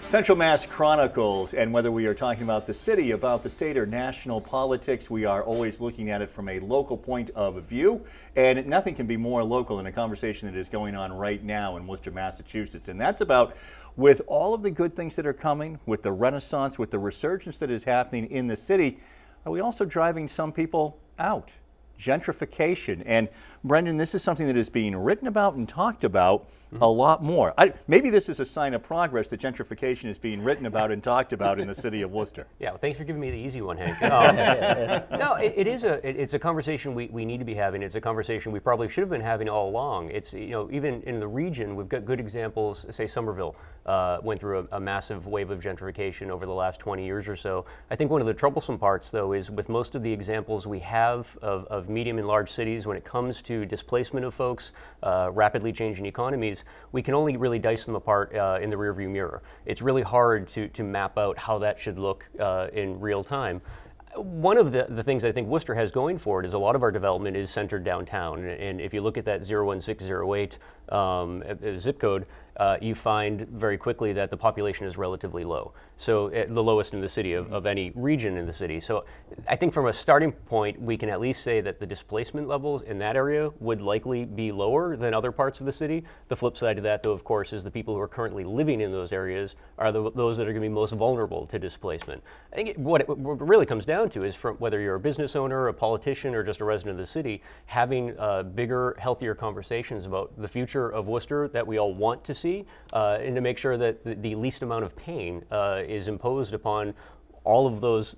Central Mass Chronicles, and whether we are talking about the city, about the state, or national politics, we are always looking at it from a local point of view, and nothing can be more local than a conversation that is going on right now in Worcester, Massachusetts, and that's about, with all of the good things that are coming, with the renaissance, with the resurgence that is happening in the city, are we also driving some people out? Gentrification. And Brendan, this is something that is being written about and talked about a lot more. Maybe this is a sign of progress that gentrification is being written about and talked about in the city of Worcester. Yeah, well, thanks for giving me the easy one, Hank. No, it's a conversation we need to be having. It's a conversation we probably should have been having all along. It's, you know, even in the region, we've got good examples. Say Somerville went through a massive wave of gentrification over the last 20 years or so. I think one of the troublesome parts, though, is with most of the examples we have of medium and large cities when it comes to displacement of folks, rapidly changing economies, we can only really dice them apart in the rearview mirror. It's really hard to map out how that should look in real time. One of the things I think Worcester has going for it is a lot of our development is centered downtown. And if you look at that 01608 zip code, you find very quickly that the population is relatively low. So the lowest in the city of any region in the city. So I think from a starting point, we can at least say that the displacement levels in that area would likely be lower than other parts of the city. The flip side of that, though, of course, is the people who are currently living in those areas are those that are going to be most vulnerable to displacement. I think what it really comes down to is, from whether you're a business owner, a politician, or just a resident of the city, having bigger, healthier conversations about the future of Worcester that we all want to see, and to make sure that the least amount of pain is imposed upon all of those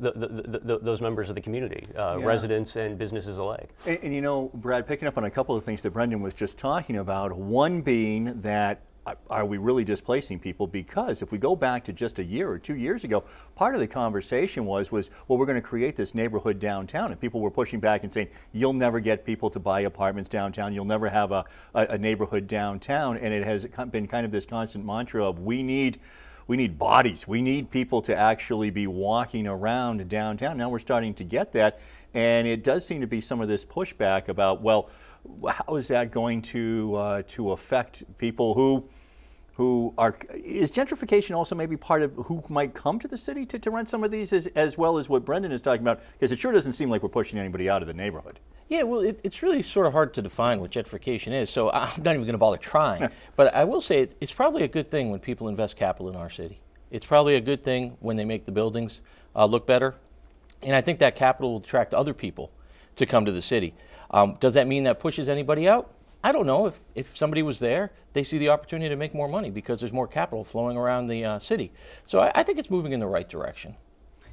members of the community, residents and businesses alike. And you know, Brad, picking up on a couple of things that Brendan was just talking about, one being that are we really displacing people? Because if we go back to just a year or 2 years ago, part of the conversation was well, we're going to create this neighborhood downtown, and people were pushing back and saying, you'll never get people to buy apartments downtown, you'll never have a neighborhood downtown, and it has been kind of this constant mantra of we need bodies, we need people to actually be walking around downtown. Now we're starting to get that, and it does seem to be some of this pushback about, well, how is that going to affect people who are, is gentrification also maybe part of who might come to the city to rent some of these, as well as what Brendan is talking about? Because it sure doesn't seem like we're pushing anybody out of the neighborhood. Yeah, well, it's really sort of hard to define what gentrification is, so I'm not even going to bother trying. But I will say it's probably a good thing when people invest capital in our city. It's probably a good thing when they make the buildings look better. And I think that capital will attract other people to come to the city. Does that mean that pushes anybody out? I don't know. If somebody was there, they see the opportunity to make more money because there's more capital flowing around the city. So I think it's moving in the right direction.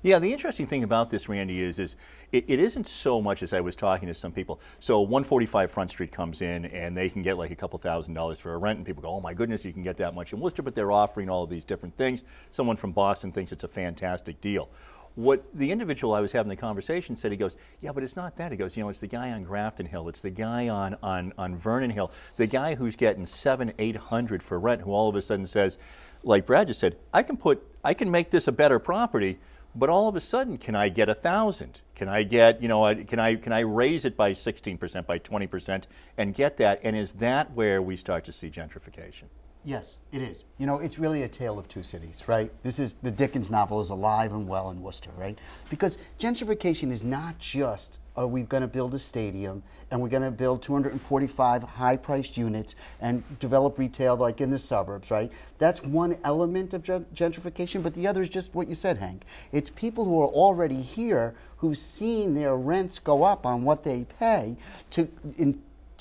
Yeah, the interesting thing about this, Randy, is it isn't so much as I was talking to some people. So 145 Front Street comes in and they can get like a couple $1,000s for a rent, and people go, oh my goodness, you can get that much in Worcester, but they're offering all of these different things. Someone from Boston thinks it's a fantastic deal. What the individual I was having the conversation said, he goes, yeah, but it's not that. He goes, you know, it's the guy on Grafton Hill, it's the guy on Vernon Hill, the guy who's getting $700-800 for rent, who all of a sudden says, like Brad just said, I can make this a better property, but all of a sudden, can I get 1,000? Can I get, you know, can I raise it by 16%, by 20%, and get that? And is that where we start to see gentrification? Yes, it is. You know, it's really a tale of two cities, right? This is, the Dickens novel is alive and well in Worcester, right? Because gentrification is not just, are we going to build a stadium and we're going to build 245 high-priced units and develop retail like in the suburbs, right? That's one element of gentrification, but the other is just what you said, Hank. It's people who are already here who've seen their rents go up on what they pay to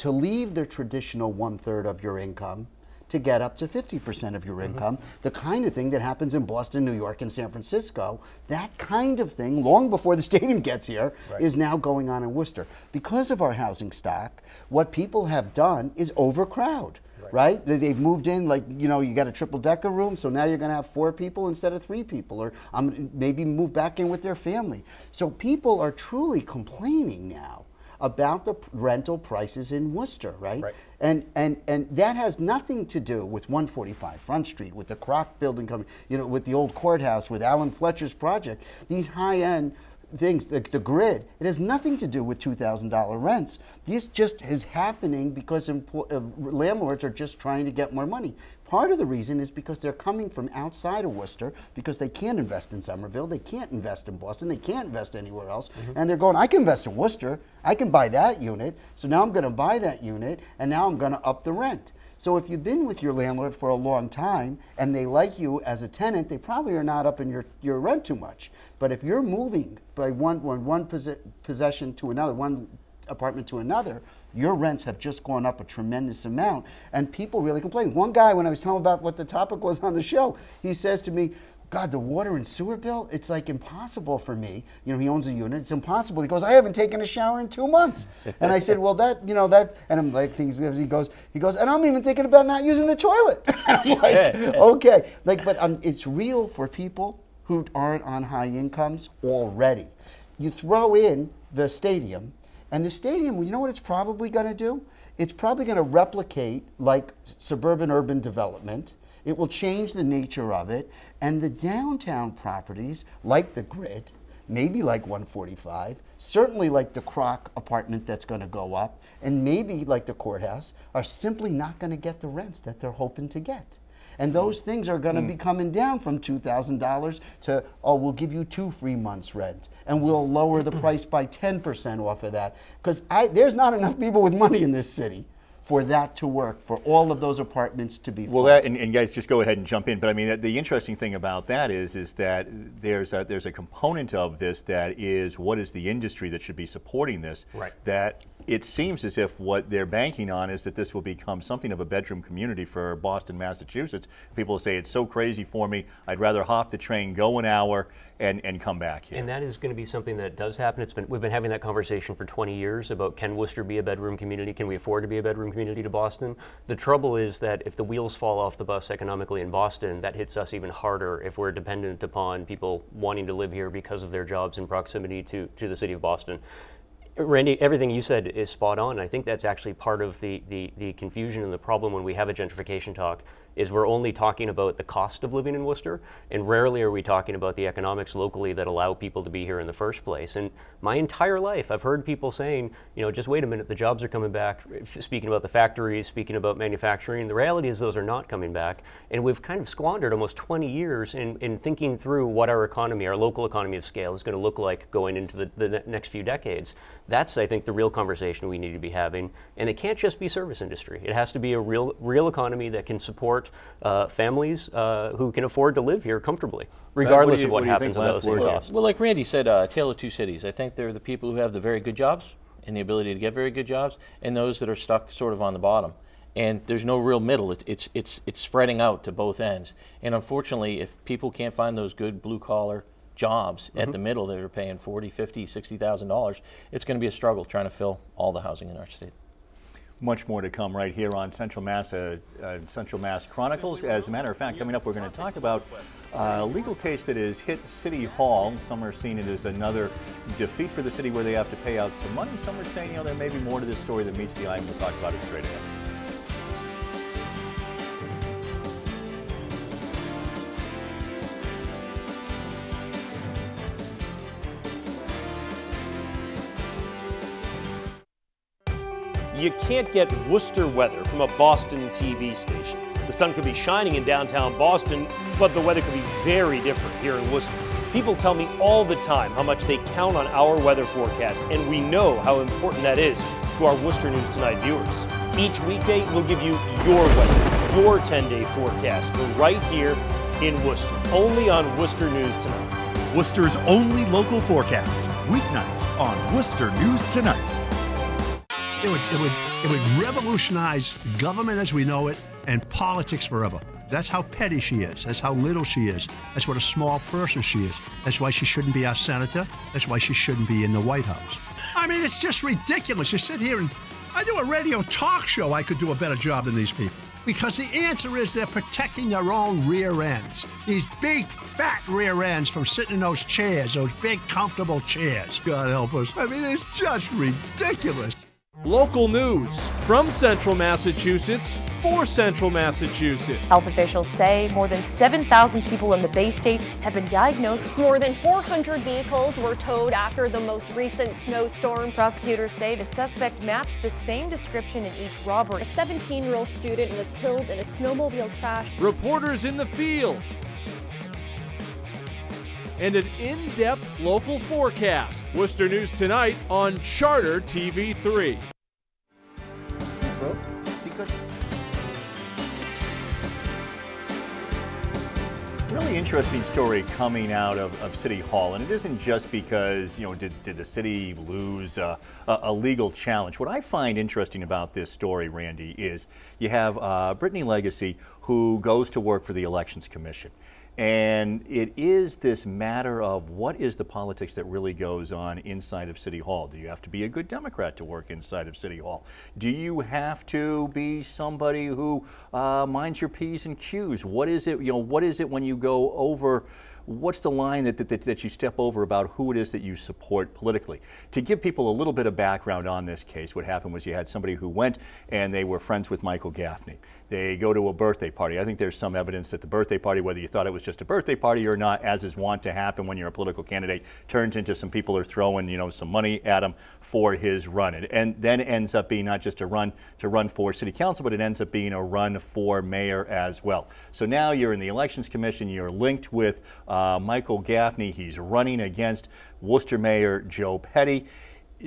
leave their traditional 1/3 of your income to get up to 50% of your income, the kind of thing that happens in Boston, New York, and San Francisco. That kind of thing, long before the stadium gets here, is now going on in Worcester. Because of our housing stock, what people have done is overcrowd. Right? They've moved in, like, you know, you got a triple-decker room, so now you're going to have 4 people instead of 3 people, or maybe move back in with their family. So people are truly complaining now about the rental prices in Worcester, right? And that has nothing to do with 145 Front Street, with the Kroc building coming, you know, with the old courthouse, with Alan Fletcher's project. These high-end things, the grid, it has nothing to do with $2,000 rents. This just is happening because landlords are just trying to get more money. Part of the reason is because they're coming from outside of Worcester because they can't invest in Somerville, they can't invest in Boston, they can't invest anywhere else. And they're going, I can invest in Worcester, I can buy that unit, so now I'm going to buy that unit, and now I'm going to up the rent. So if you've been with your landlord for a long time and they like you as a tenant, they probably are not upping your rent too much. But if you're moving by one possession to another, one apartment to another, your rents have just gone up a tremendous amount, and people really complain. One guy, when I was telling him about what the topic was on the show, he says to me, God, the water and sewer bill, it's like impossible for me. You know, he owns a unit, it's impossible. He goes, I haven't taken a shower in 2 months. And I said, well, that, and I'm like, he goes, and I'm even thinking about not using the toilet. I'm like, okay. But it's real for people who aren't on high incomes already. You throw in the stadium, and the stadium, you know what it's probably going to do? It's probably going to replicate like suburban urban development. It will change the nature of it, and the downtown properties, like the Grid, maybe like 145, certainly like the Croc apartment that's going to go up, and maybe like the courthouse, are simply not going to get the rents that they're hoping to get. And those things are going to be coming down from $2,000 to, oh, we'll give you 2 free months rent, and we'll lower the price by 10% off of that. Because there's not enough people with money in this city for that to work, for all of those apartments to be full. Well, and guys, just go ahead and jump in. But I mean, the interesting thing about that is that there's a component of this that is what is the industry that should be supporting this. Right. That it seems as if what they're banking on is that this will become something of a bedroom community for Boston, Massachusetts. People say it's so crazy for me, I'd rather hop the train, go an hour, and come back here. And that is going to be something that does happen. We've been having that conversation for 20 years about, can Worcester be a bedroom community? Can we afford to be a bedroom community to Boston? The trouble is that if the wheels fall off the bus economically in Boston, that hits us even harder if we're dependent upon people wanting to live here because of their jobs in proximity to the city of Boston. Randy, everything you said is spot on. I think that's actually part of the confusion and the problem when we have a gentrification talk, is we're only talking about the cost of living in Worcester, and rarely are we talking about the economics locally that allow people to be here in the first place. And my entire life, I've heard people saying, you know, just wait a minute, the jobs are coming back, speaking about the factories, speaking about manufacturing. The reality is those are not coming back, and we've kind of squandered almost 20 years in thinking through what our economy, our local economy of scale, is going to look like going into the next few decades. That's, I think, the real conversation we need to be having, and it can't just be service industry. It has to be a real economy that can support families who can afford to live here comfortably, regardless of what happens with housing costs. Well, like Randy said, tale of two cities. I think they're the people who have the very good jobs and the ability to get very good jobs, and those that are stuck sort of on the bottom. And there's no real middle. It's spreading out to both ends. And unfortunately, if people can't find those good blue-collar jobs at the middle that are paying $40,000, $50,000, $60,000, it's going to be a struggle trying to fill all the housing in our state. Much more to come right here on Central Mass Chronicles. As a matter of fact, coming up, we're going to talk about a legal case that has hit City Hall. Some are seeing it as another defeat for the city where they have to pay out some money. Some are saying, you know, there may be more to this story than meets the eye, and we'll talk about it straight ahead. You can't get Worcester weather from a Boston TV station. The sun could be shining in downtown Boston, but the weather could be very different here in Worcester. People tell me all the time how much they count on our weather forecast, and we know how important that is to our Worcester News Tonight viewers. Each weekday, we'll give you your weather, your 10-day forecast for right here in Worcester, only on Worcester News Tonight. Worcester's only local forecast, weeknights on Worcester News Tonight. It would revolutionize government as we know it and politics forever. That's how petty she is. That's how little she is. That's what a small person she is. That's why she shouldn't be our senator. That's why she shouldn't be in the White House. I mean, it's just ridiculous. You sit here and I do a radio talk show. I could do a better job than these people. Because the answer is they're protecting their own rear ends. These big, fat rear ends from sitting in those chairs, those big, comfortable chairs. God help us. I mean, it's just ridiculous. Local news from Central Massachusetts for Central Massachusetts. Health officials say more than 7,000 people in the Bay State have been diagnosed. More than 400 vehicles were towed after the most recent snowstorm. Prosecutors say the suspect matched the same description in each robbery. A 17-year-old student was killed in a snowmobile crash. Reporters in the field. And an in-depth local forecast. Worcester News Tonight on Charter TV3. Because Really interesting story coming out of City Hall, and it isn't just because, you know, did the city lose a legal challenge. What I find interesting about this story, Randy, is you have Brittany Legacy, who goes to work for the Elections Commission. And it is this matter of what is the politics that really goes on inside of City Hall. Do you have to be a good Democrat to work inside of City Hall? Do you have to be somebody who minds your P's and Q's? What is it, you know, what is it when you go over, what's the line that you step over about who it is that you support politically? To give people a little bit of background on this case, what happened was you had somebody who went and they were friends with Michael Gaffney. They go to a birthday party. I think there's some evidence that the birthday party, whether you thought it was just a birthday party or not, as is wont to happen when you're a political candidate, turns into some people are throwing, you know, some money at him for his run. And then ends up being not just a run to run for city council, but it ends up being a run for mayor as well. So now you're in the Elections Commission, you're linked with Michael Gaffney. He's running against Worcester Mayor Joe Petty.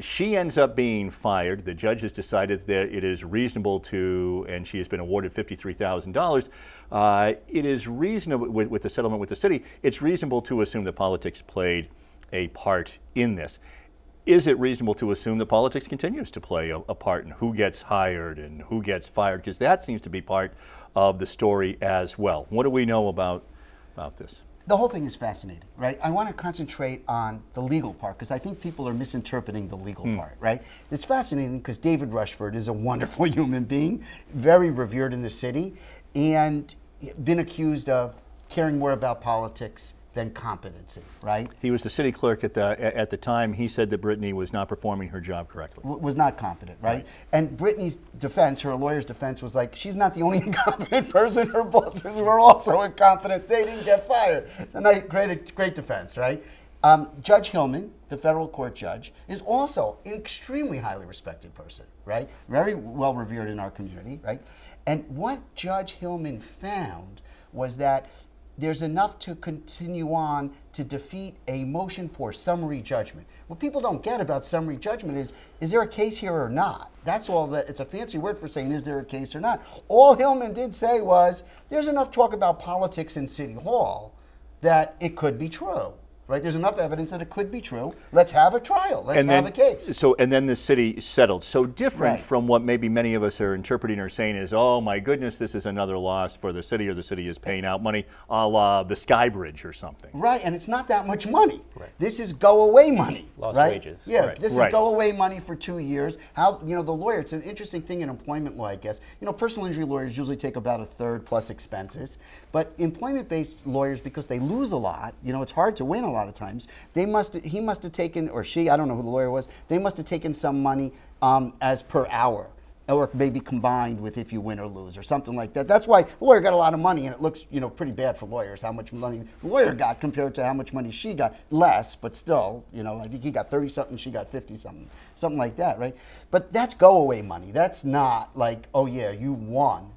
She ends up being fired. The judge has decided that it is reasonable to, and she has been awarded $53,000. It is reasonable with the settlement with the city. It's reasonable to assume that politics played a part in this. Is it reasonable to assume that politics continues to play a part in who gets hired and who gets fired? Because that seems to be part of the story as well. What do we know about this? The whole thing is fascinating, right? I want to concentrate on the legal part because I think people are misinterpreting the legal part, right? It's fascinating because David Rushford is a wonderful human being, very revered in the city, and been accused of caring more about politics than competency, right? He was the city clerk at the time. He said that Brittany was not performing her job correctly. Was not competent, right? And Brittany's defense, her lawyer's defense, was like, she's not the only incompetent person. Her bosses were also incompetent. They didn't get fired. So great defense, right? Judge Hillman, the federal court judge, is also an extremely highly respected person, right? Very well revered in our community, right? And what Judge Hillman found was that there's enough to continue on to defeat a motion for summary judgment. What people don't get about summary judgment is there a case here or not? That's all that, it's a fancy word for saying, is there a case or not? All Hillman did say was, there's enough talk about politics in City Hall that it could be true. Right? There's enough evidence that it could be true. Let's have a trial. Let's have a case. And then the city settled. So different from what maybe many of us are interpreting or saying is, oh my goodness, this is another loss for the city, or the city is paying out money, a la the Sky Bridge or something. Right, and it's not that much money. Right. This is go-away money. Lost right? wages. Yeah, this is go-away money for 2 years. How, you know, the lawyer, it's an interesting thing in employment law, I guess. You know, personal injury lawyers usually take about a third plus expenses, but employment-based lawyers, because they lose a lot, you know, it's hard to win a lot of times, he must have taken, or she, I don't know who the lawyer was, they must have taken some money as per hour, or maybe combined with if you win or lose or something like that. That's why the lawyer got a lot of money, and it looks, you know, pretty bad for lawyers how much money the lawyer got compared to how much money she got. Less, but still, you know, I think he got 30-something, she got 50-something, something like that, right? But that's go-away money. That's not like, oh yeah, you won.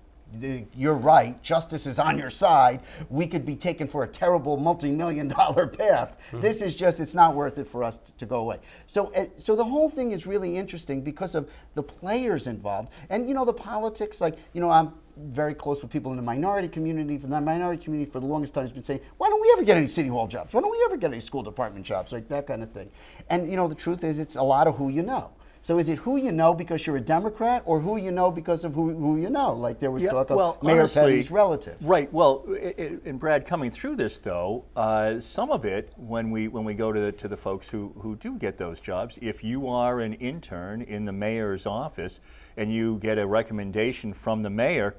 You're right, justice is on your side. We could be taken for a terrible multi-million-dollar path. This is just, it's not worth it for us to go away. So the whole thing is really interesting because of the players involved. And, you know, the politics, like, you know, I'm very close with people in the minority community. The minority community for the longest time has been saying, why don't we ever get any city hall jobs? Why don't we ever get any school department jobs? Like that kind of thing. And, you know, the truth is it's a lot of who you know. So is it who you know because you're a Democrat, or who you know because of who you know? Like there was talk of Mayor Petty's relative. Right. Well, and Brad, coming through this though, some of it when we go to the folks who do get those jobs, if you are an intern in the mayor's office and you get a recommendation from the mayor,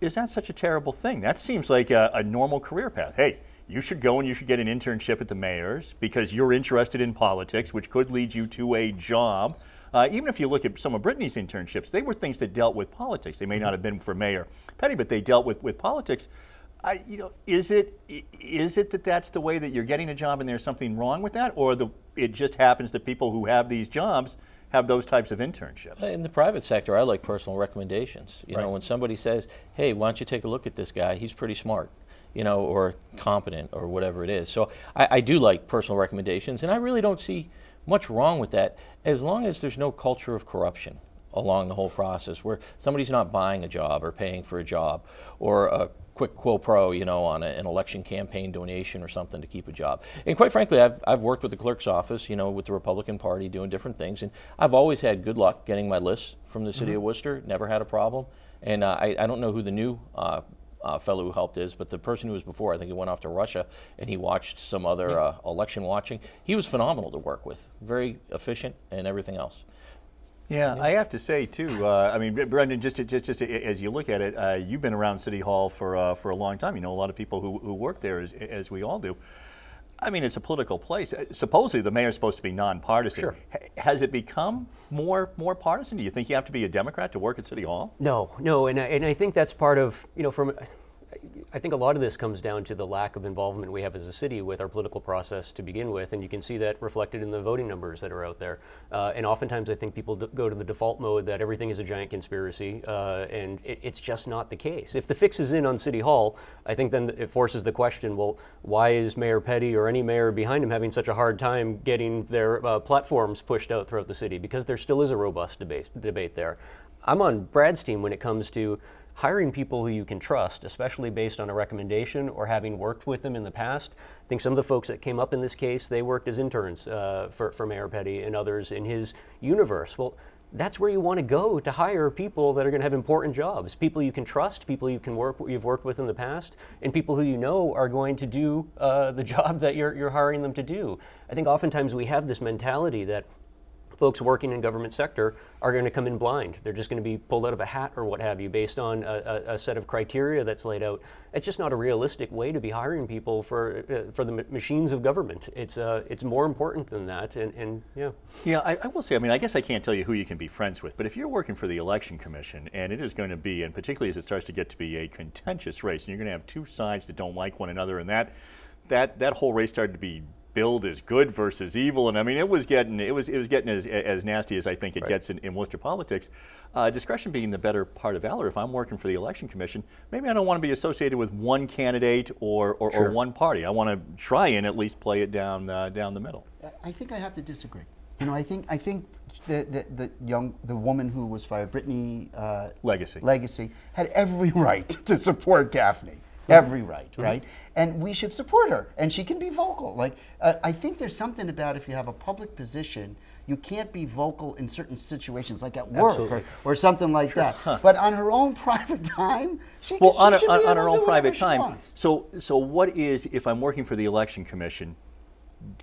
is that such a terrible thing? That seems like a normal career path. Hey, you should go and you should get an internship at the mayor's because you're interested in politics, which could lead you to a job. Even if you look at some of Brittany's internships, they were things that dealt with politics. They may not have been for Mayor Petty, but they dealt with politics. Is it that that's the way that you're getting a job and there's something wrong with that, or it just happens that people who have these jobs have those types of internships? In the private sector, I like personal recommendations. You know, when somebody says, hey, why don't you take a look at this guy? He's pretty smart, you know, or competent or whatever it is. So I do like personal recommendations, and I really don't see much wrong with that as long as there's no culture of corruption along the whole process where somebody's not buying a job or paying for a job or a quick quo pro, you know, on an election campaign donation or something to keep a job. And quite frankly, I've worked with the clerk's office, you know, with the Republican Party doing different things, and I've always had good luck getting my lists from the city of Worcester, never had a problem. And I don't know who the new fellow who helped is, but the person who was before, I think he went off to Russia and he watched some other election watching. He was phenomenal to work with, very efficient and everything else. Yeah, I have to say too. I mean, Brendan, just as you look at it, you've been around City Hall for a long time. You know a lot of people who work there, as we all do. I mean, it's a political place. Supposedly, the mayor's supposed to be nonpartisan. Sure. Has it become more partisan? Do you think you have to be a Democrat to work at City Hall? No, and I think that's part of, you know, I think a lot of this comes down to the lack of involvement we have as a city with our political process to begin with, and you can see that reflected in the voting numbers that are out there. And oftentimes I think people go to the default mode that everything is a giant conspiracy, and it's just not the case. If the fix is in on City Hall, I think then it forces the question, well, why is Mayor Petty or any mayor behind him having such a hard time getting their platforms pushed out throughout the city? Because there still is a robust debate there. I'm on Brad's team when it comes to hiring people who you can trust, especially based on a recommendation or having worked with them in the past. I think some of the folks that came up in this case, they worked as interns for Mayor Petty and others in his universe. Well, that's where you want to go to hire people that are going to have important jobs. People you can trust, people you've worked with in the past, and people who you know are going to do the job that you're hiring them to do. I think oftentimes we have this mentality that folks working in government sector are going to come in blind. They're just going to be pulled out of a hat or what have you based on a set of criteria that's laid out. It's just not a realistic way to be hiring people for the machines of government. It's more important than that, and yeah. Yeah, I will say, I mean, I guess I can't tell you who you can be friends with, but if you're working for the Election Commission, and it is going to be, and particularly as it starts to get to be a contentious race, and you're going to have two sides that don't like one another, and that whole race started to be billed as good versus evil, and I mean it was getting as nasty as I think it gets in Worcester politics. Discretion being the better part of valor. If I'm working for the Election Commission, maybe I don't want to be associated with one candidate or one party. I want to try and at least play it down the middle. I think I have to disagree. You know, I think the woman who was fired, Brittany Legacy, had every right to support Gaffney. Every right, right? And we should support her, and she can be vocal. Like, I think there's something about if you have a public position, you can't be vocal in certain situations, like at work or something like that. But on her own private time, she should be able to do on her own private time. Wants. So what is, if I'm working for the Election Commission,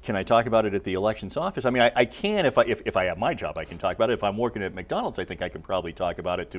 can I talk about it at the elections office? I mean, I can if I have my job, I can talk about it. If I'm working at McDonald's, I think I can probably talk about it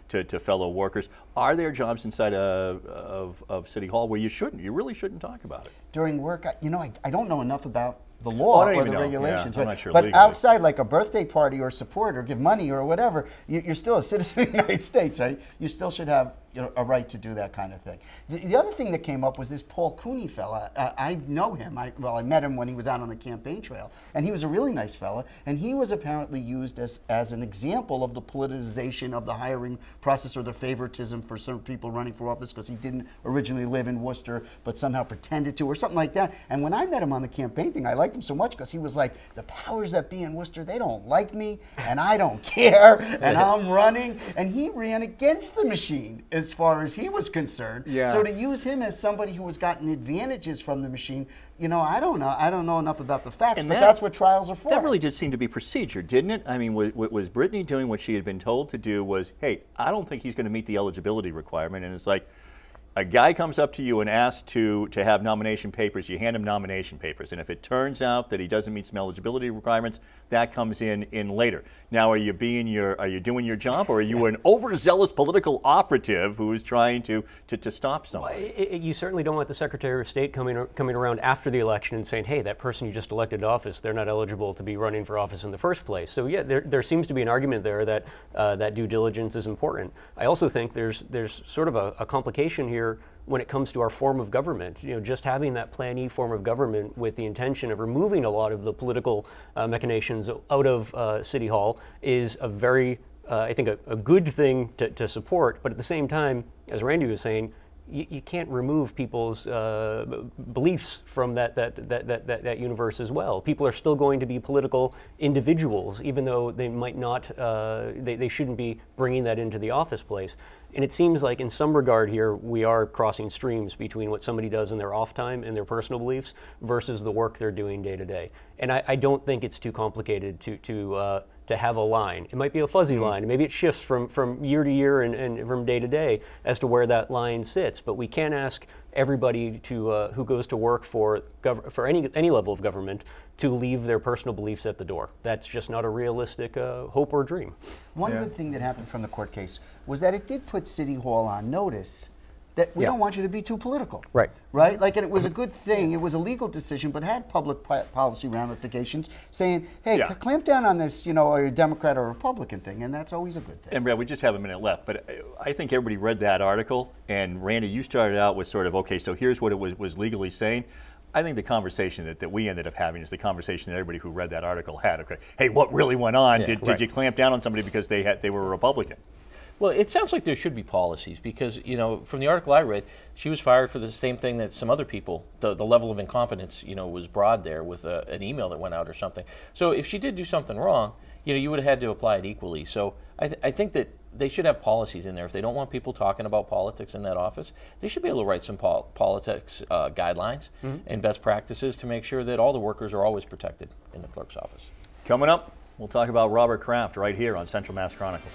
to fellow workers. Are there jobs inside of City Hall where you really shouldn't talk about it? During work, you know, I don't know enough about the law or the regulations. Yeah, I'm not sure but legally. Outside, like a birthday party or support or give money or whatever, you're still a citizen of the United States, right? You still should have a right to do that kind of thing. The other thing that came up was this Paul Cooney fella. I know him. I met him when he was out on the campaign trail, and he was a really nice fella, and he was apparently used as an example of the politicization of the hiring process or the favoritism for some people running for office because he didn't originally live in Worcester but somehow pretended to or something like that. And when I met him on the campaign thing, I liked him so much because he was like, the powers that be in Worcester, they don't like me, and I don't care, and I'm running. And he ran against the machine as far as he was concerned. Yeah. So to use him as somebody who has gotten advantages from the machine, you know, I don't know enough about the facts, but that's what trials are for. That really did seem to be procedure, didn't it? I mean, was Brittany doing what she had been told to do was, hey, I don't think he's going to meet the eligibility requirement, and it's like, a guy comes up to you and asks to have nomination papers, you hand him nomination papers, and if it turns out that he doesn't meet some eligibility requirements, that comes in later. Now, are you doing your job, or are you an overzealous political operative who is trying to stop somebody? Well, you certainly don't want the Secretary of State coming around after the election and saying, hey, that person you just elected to office, they're not eligible to be running for office in the first place. So yeah, there seems to be an argument there that that due diligence is important. I also think there's sort of a complication here when it comes to our form of government. Just having that Plan E form of government with the intention of removing a lot of the political machinations out of City Hall is a very, I think, a good thing to support. But at the same time, as Randy was saying, you can't remove people's beliefs from that universe as well. People are still going to be political individuals, even though they might not, they shouldn't be bringing that into the office place. And it seems like in some regard here, we are crossing streams between what somebody does in their off time and their personal beliefs versus the work they're doing day to day. And I don't think it's too complicated to have a line. It might be a fuzzy line, and maybe it shifts from year to year and from day to day as to where that line sits. But we can't ask everybody who goes to work for any level of government to leave their personal beliefs at the door. That's just not a realistic hope or dream. One good thing that happened from the court case was that it did put City Hall on notice that we don't want you to be too political. Right. Right? Like, and it was a good thing. It was a legal decision, but had public policy ramifications saying, hey, clamp down on this, are you a Democrat or Republican thing, and that's always a good thing. And Brad, we just have a minute left, but I think everybody read that article, and Randy, you started out with sort of, okay, so here's what it was legally saying. I think the conversation that we ended up having is the conversation that everybody who read that article had. Okay, hey, what really went on? Did you clamp down on somebody because they were a Republican? Well, it sounds like there should be policies because, from the article I read, she was fired for the same thing that some other people, the level of incompetence, was broad there with an email that went out or something. So if she did do something wrong, you would have had to apply it equally. So I think that they should have policies in there. If they don't want people talking about politics in that office, they should be able to write some politics guidelines and best practices to make sure that all the workers are always protected in the clerk's office. Coming up, we'll talk about Robert Kraft right here on Central Mass Chronicles.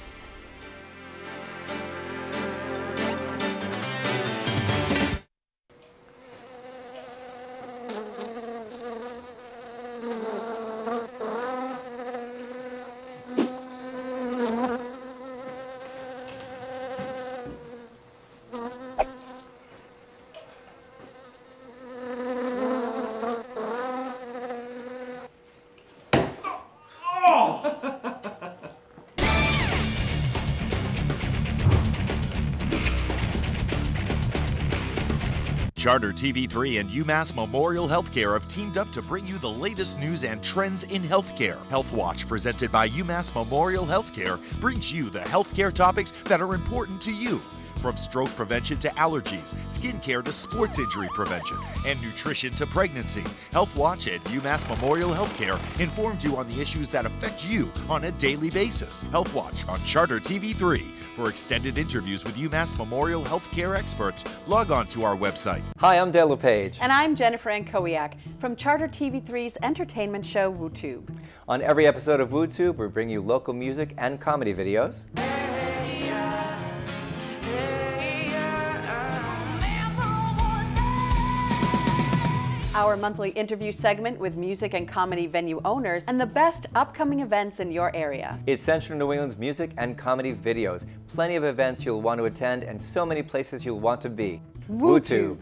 Charter TV3 and UMass Memorial Healthcare have teamed up to bring you the latest news and trends in healthcare. Health Watch, presented by UMass Memorial Healthcare, brings you the healthcare topics that are important to you. From stroke prevention to allergies, skincare to sports injury prevention, and nutrition to pregnancy, Health Watch at UMass Memorial Healthcare informs you on the issues that affect you on a daily basis. Health Watch on Charter TV3. For extended interviews with UMass Memorial Healthcare experts, log on to our website. Hi, I'm Dale LePage. And I'm Jennifer Ankowiak from Charter TV3's entertainment show, WooTube. On every episode of WooTube, we bring you local music and comedy videos. Our monthly interview segment with music and comedy venue owners and the best upcoming events in your area. It's Central New England's music and comedy videos. Plenty of events you'll want to attend and so many places you'll want to be. WooTube.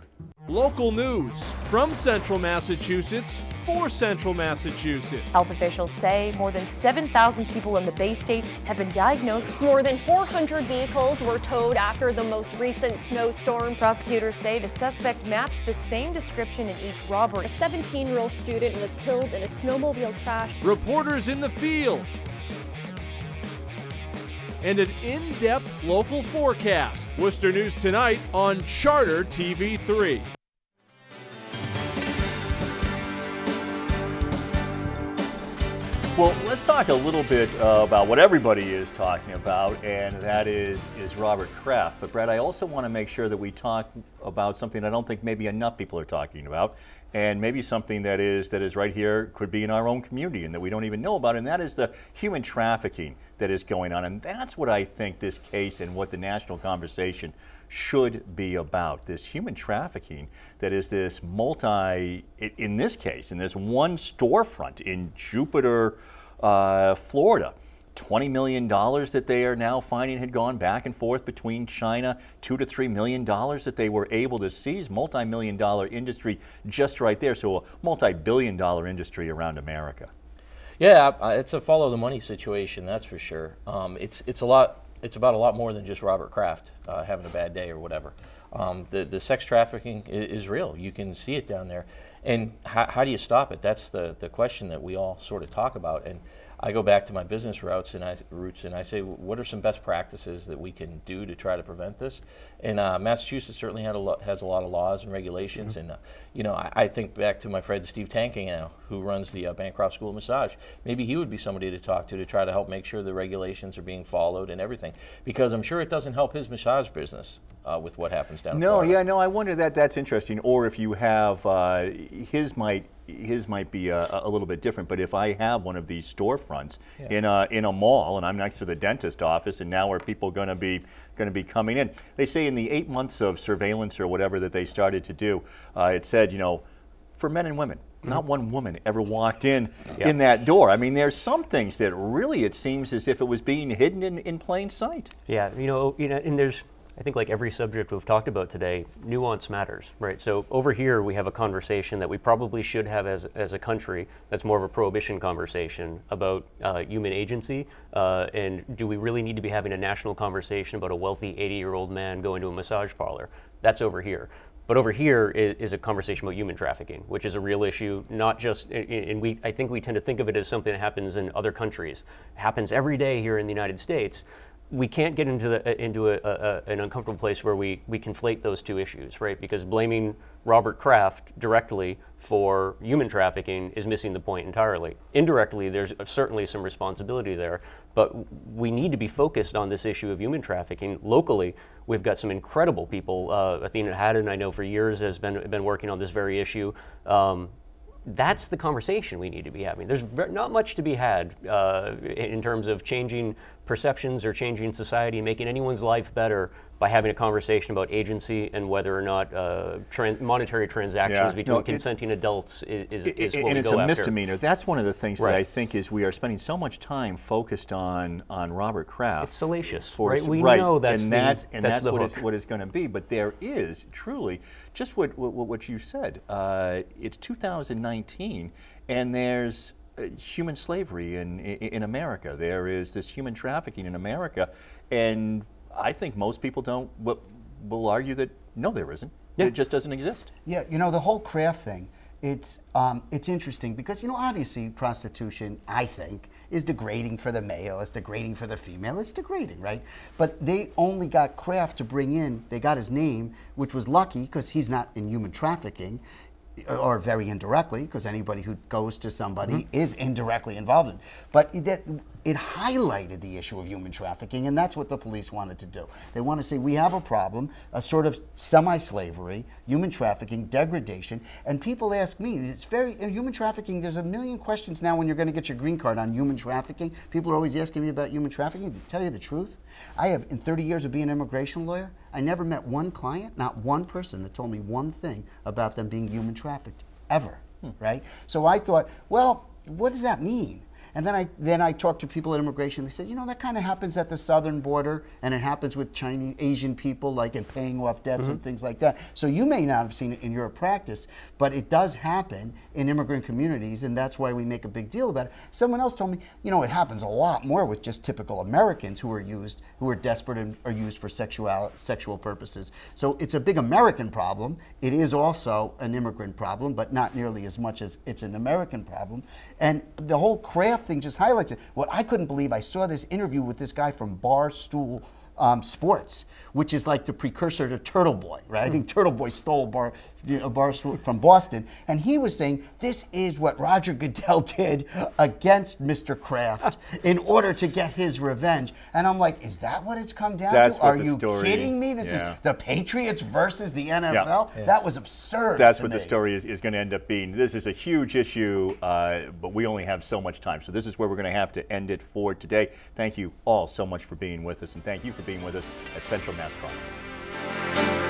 Local news from Central Massachusetts for Central Massachusetts. Health officials say more than 7,000 people in the Bay State have been diagnosed. More than 400 vehicles were towed after the most recent snowstorm. Prosecutors say the suspect matched the same description in each robbery. A 17-year-old student was killed in a snowmobile crash. Reporters in the field. And an in-depth local forecast. Worcester News Tonight on Charter TV3. Well, let's talk a little bit about what everybody is talking about, and that is Robert Kraft. But Brad, I also want to make sure that we talk about something I don't think maybe enough people are talking about, and maybe something that is right here could be in our own community and that we don't even know about, and that is the human trafficking that is going on. And that's what I think this case and what the national conversation should be about. This human trafficking that is this in this case, in this one storefront in Jupiter, Florida, $20 million that they are now finding had gone back and forth between China, $2 to $3 million that they were able to seize, multi-million-dollar industry just right there, so a multi-billion-dollar industry around America. Yeah, it's a follow the money situation, that's for sure. It's about a lot more than just Robert Kraft having a bad day or whatever. The sex trafficking is real. You can see it down there. And how do you stop it? That's the question that we all sort of talk about. And I go back to my business roots and I say, what are some best practices that we can do to try to prevent this? And Massachusetts certainly has a lot of laws and regulations. Mm-hmm. And you know, I think back to my friend Steve Tankingale, who runs the Bancroft School of Massage. Maybe he would be somebody to talk to try to help make sure the regulations are being followed and everything, because I'm sure it doesn't help his massage business with what happens down in Florida. Yeah, no, I wonder that's interesting. Or if you have his might be a little bit different, but if I have one of these storefronts in a mall and I'm next to the dentist office, and now are people going to be coming in? They say in the 8 months of surveillance or whatever that they started to do, it said, you know, for men and women, not one woman ever walked in that door. I mean, there's some things that really it seems as if it was being hidden in plain sight. Yeah, you know, and there's, I think like every subject we've talked about today, nuance matters, right? So over here we have a conversation that we probably should have as a country that's more of a prohibition conversation about human agency, and do we really need to be having a national conversation about a wealthy 80-year-old man going to a massage parlor? That's over here. But over here is a conversation about human trafficking, which is a real issue, not just, and I think we tend to think of it as something that happens in other countries. It happens every day here in the United States. We can't get into an uncomfortable place where we conflate those two issues, right? Because blaming Robert Kraft directly for human trafficking is missing the point entirely. Indirectly, there's certainly some responsibility there, but we need to be focused on this issue of human trafficking. Locally, we've got some incredible people. Athena Haddon, I know for years, has been working on this very issue. That's the conversation we need to be having. There's not much to be had in terms of changing perceptions or changing society, making anyone's life better by having a conversation about agency and whether or not monetary transactions between consenting adults is what we go after. And it's a misdemeanor. That's one of the things that I think is we are spending so much time focused on Robert Kraft. It's salacious, right? We know that's what it's going to be. But there is truly just what you said. It's 2019, and there's human slavery in America. There is this human trafficking in America, and I think most people will argue that no, there isn't. It just doesn't exist. Yeah, you know, the whole Kraft thing, it's interesting because, you know, obviously prostitution, I think, is degrading for the male, it's degrading for the female, it's degrading, right? But they only got Kraft to bring in, they got his name, which was lucky because he's not in human trafficking, or very indirectly, because anybody who goes to somebody is indirectly involved in it. But it highlighted the issue of human trafficking, and that's what the police wanted to do. They want to say, we have a problem, a sort of semi-slavery, human trafficking, degradation, and people ask me, it's human trafficking, there's a million questions now when you're going to get your green card on human trafficking. People are always asking me about human trafficking. To tell you the truth, I have, in 30 years of being an immigration lawyer, I never met one client, not one person that told me one thing about them being human trafficked, ever, right? So I thought, well, what does that mean? And then I talked to people at immigration. They said, you know, that kind of happens at the southern border, and it happens with Chinese, Asian people, like in paying off debts and things like that. So you may not have seen it in your practice, but it does happen in immigrant communities, and that's why we make a big deal about it. Someone else told me, you know, it happens a lot more with just typical Americans who are desperate and are used for sexual purposes. So it's a big American problem. It is also an immigrant problem, but not nearly as much as it's an American problem. And the whole Kraft thing just highlights it. What I couldn't believe, I saw this interview with this guy from Barstool sports, which is like the precursor to Turtle Boy, right? I think Turtle Boy stole Barstool from Boston, and he was saying this is what Roger Goodell did against Mr. Kraft in order to get his revenge. And I'm like, is that what it's come down to? Are you kidding me? This is the Patriots versus the NFL? Yeah. That was absurd. That's what the story is going to end up being. This is a huge issue, but we only have so much time. So this is where we're going to have to end it for today. Thank you all so much for being with us, and thank you for being with us at Central Mass Chronicles.